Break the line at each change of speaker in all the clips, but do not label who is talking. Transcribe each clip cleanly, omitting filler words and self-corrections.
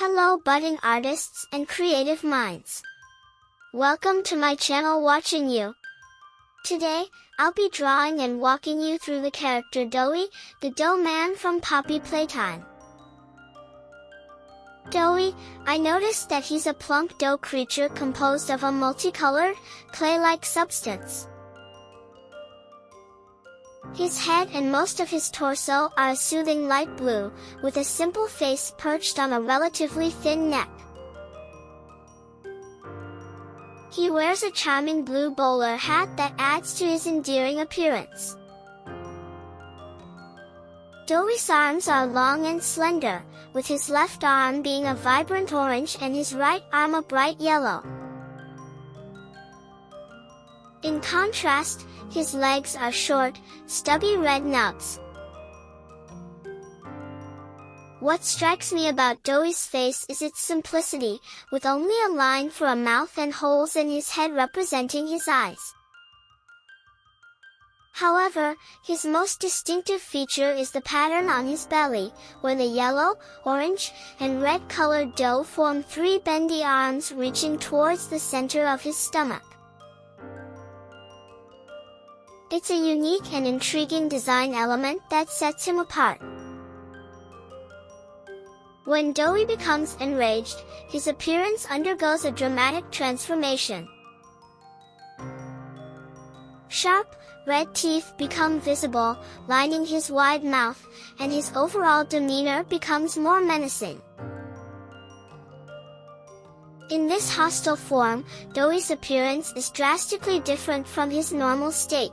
Hello budding artists and creative minds. Welcome to my channel Watching You. Today, I'll be drawing and walking you through the character Doey, the dough man from Poppy Playtime. Doey, I noticed that he's a plump dough creature composed of a multicolored, clay-like substance. His head and most of his torso are a soothing light blue, with a simple face perched on a relatively thin neck. He wears a charming blue bowler hat that adds to his endearing appearance. Doey's arms are long and slender, with his left arm being a vibrant orange and his right arm a bright yellow. In contrast, his legs are short, stubby red knobs. What strikes me about Doey's face is its simplicity, with only a line for a mouth and holes in his head representing his eyes. However, his most distinctive feature is the pattern on his belly, where the yellow, orange, and red-colored dough form three bendy arms reaching towards the center of his stomach. It's a unique and intriguing design element that sets him apart. When Doey becomes enraged, his appearance undergoes a dramatic transformation. Sharp, red teeth become visible, lining his wide mouth, and his overall demeanor becomes more menacing. In this hostile form, Doey's appearance is drastically different from his normal state.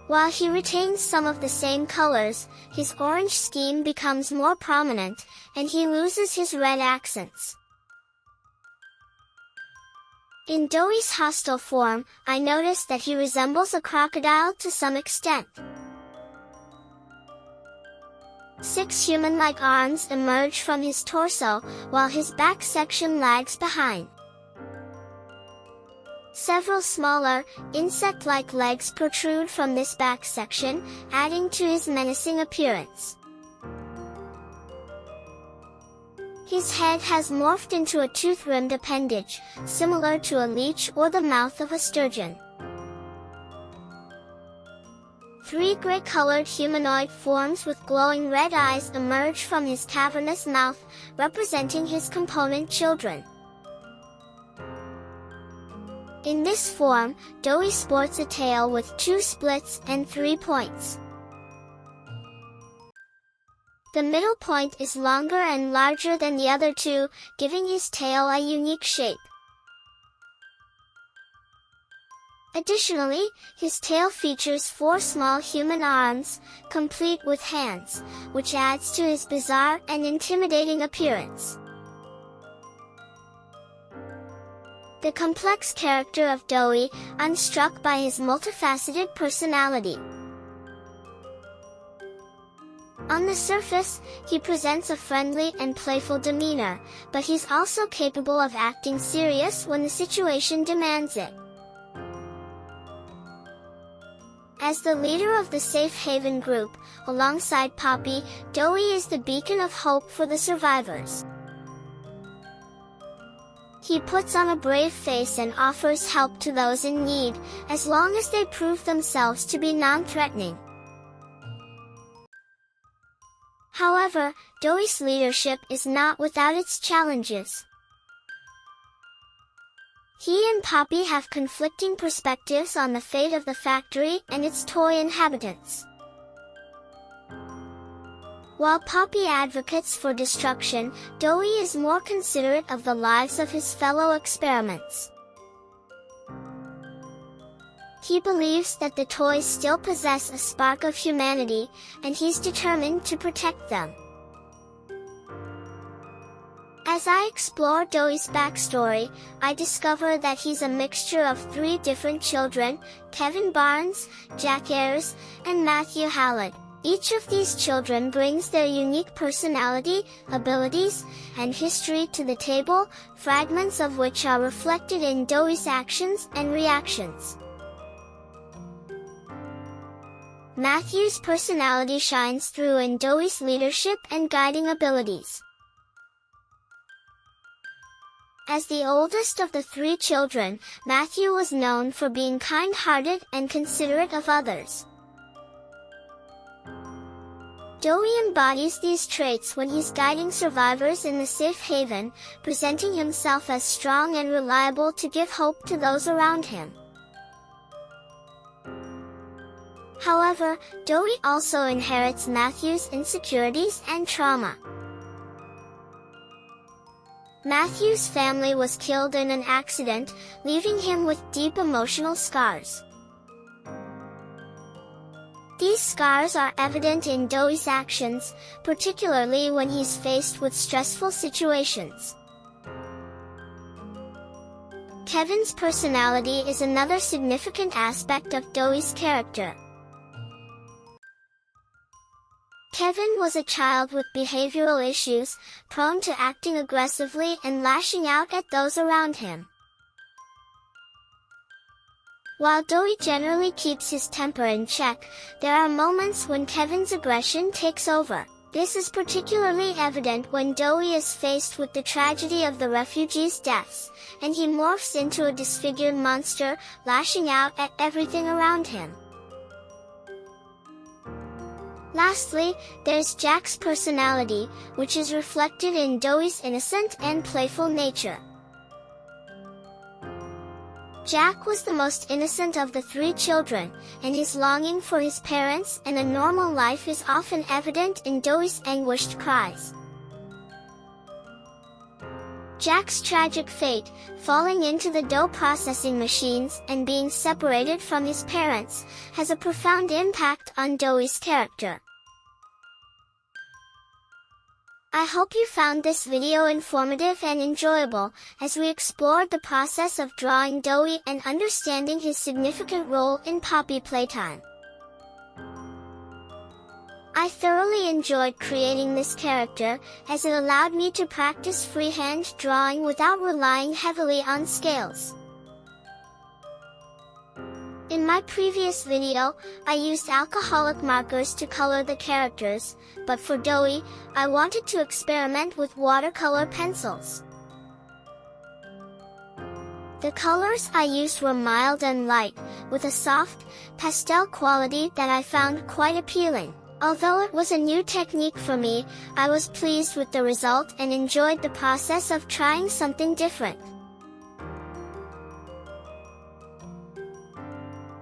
While he retains some of the same colors, his orange scheme becomes more prominent, and he loses his red accents. In Doey's hostile form, I noticed that he resembles a crocodile to some extent. 6 human-like arms emerge from his torso, while his back section lags behind. Several smaller, insect-like legs protrude from this back section, adding to his menacing appearance. His head has morphed into a tooth-rimmed appendage, similar to a leech or the mouth of a sturgeon. 3 gray-colored humanoid forms with glowing red eyes emerge from his cavernous mouth, representing his component children. In this form, Doey sports a tail with 2 splits and 3 points. The middle point is longer and larger than the other 2, giving his tail a unique shape. Additionally, his tail features 4 small human arms, complete with hands, which adds to his bizarre and intimidating appearance. The complex character of Doey, I'm struck by his multifaceted personality. On the surface, he presents a friendly and playful demeanor, but he's also capable of acting serious when the situation demands it. As the leader of the Safe Haven group, alongside Poppy, Doey is the beacon of hope for the survivors. He puts on a brave face and offers help to those in need, as long as they prove themselves to be non-threatening. However, Doey's leadership is not without its challenges. He and Poppy have conflicting perspectives on the fate of the factory and its toy inhabitants. While Poppy advocates for destruction, Doey is more considerate of the lives of his fellow experiments. He believes that the toys still possess a spark of humanity, and he's determined to protect them. As I explore Doey's backstory, I discover that he's a mixture of 3 different children: Kevin Barnes, Jack Ayers, and Matthew Hallett. Each of these children brings their unique personality, abilities, and history to the table, fragments of which are reflected in Doey's actions and reactions. Matthew's personality shines through in Doey's leadership and guiding abilities. As the oldest of the three children, Matthew was known for being kind-hearted and considerate of others. Doey embodies these traits when he's guiding survivors in the safe haven, presenting himself as strong and reliable to give hope to those around him. However, Doey also inherits Matthew's insecurities and trauma. Matthew's family was killed in an accident, leaving him with deep emotional scars. These scars are evident in Doey's actions, particularly when he's faced with stressful situations. Kevin's personality is another significant aspect of Doey's character. Kevin was a child with behavioral issues, prone to acting aggressively and lashing out at those around him. While Doey generally keeps his temper in check, there are moments when Kevin's aggression takes over. This is particularly evident when Doey is faced with the tragedy of the refugees' deaths, and he morphs into a disfigured monster, lashing out at everything around him. Lastly, there's Jack's personality, which is reflected in Doey's innocent and playful nature. Jack was the most innocent of the three children, and his longing for his parents and a normal life is often evident in Doey's anguished cries. Jack's tragic fate, falling into the dough processing machines and being separated from his parents, has a profound impact on Doey's character. I hope you found this video informative and enjoyable, as we explored the process of drawing Doey and understanding his significant role in Poppy Playtime. I thoroughly enjoyed creating this character, as it allowed me to practice freehand drawing without relying heavily on scales. In my previous video, I used alcoholic markers to color the characters, but for Doey, I wanted to experiment with watercolor pencils. The colors I used were mild and light, with a soft, pastel quality that I found quite appealing. Although it was a new technique for me, I was pleased with the result and enjoyed the process of trying something different.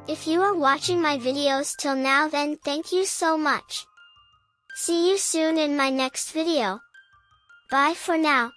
If you are watching my videos till now, then thank you so much. See you soon in my next video. Bye for now.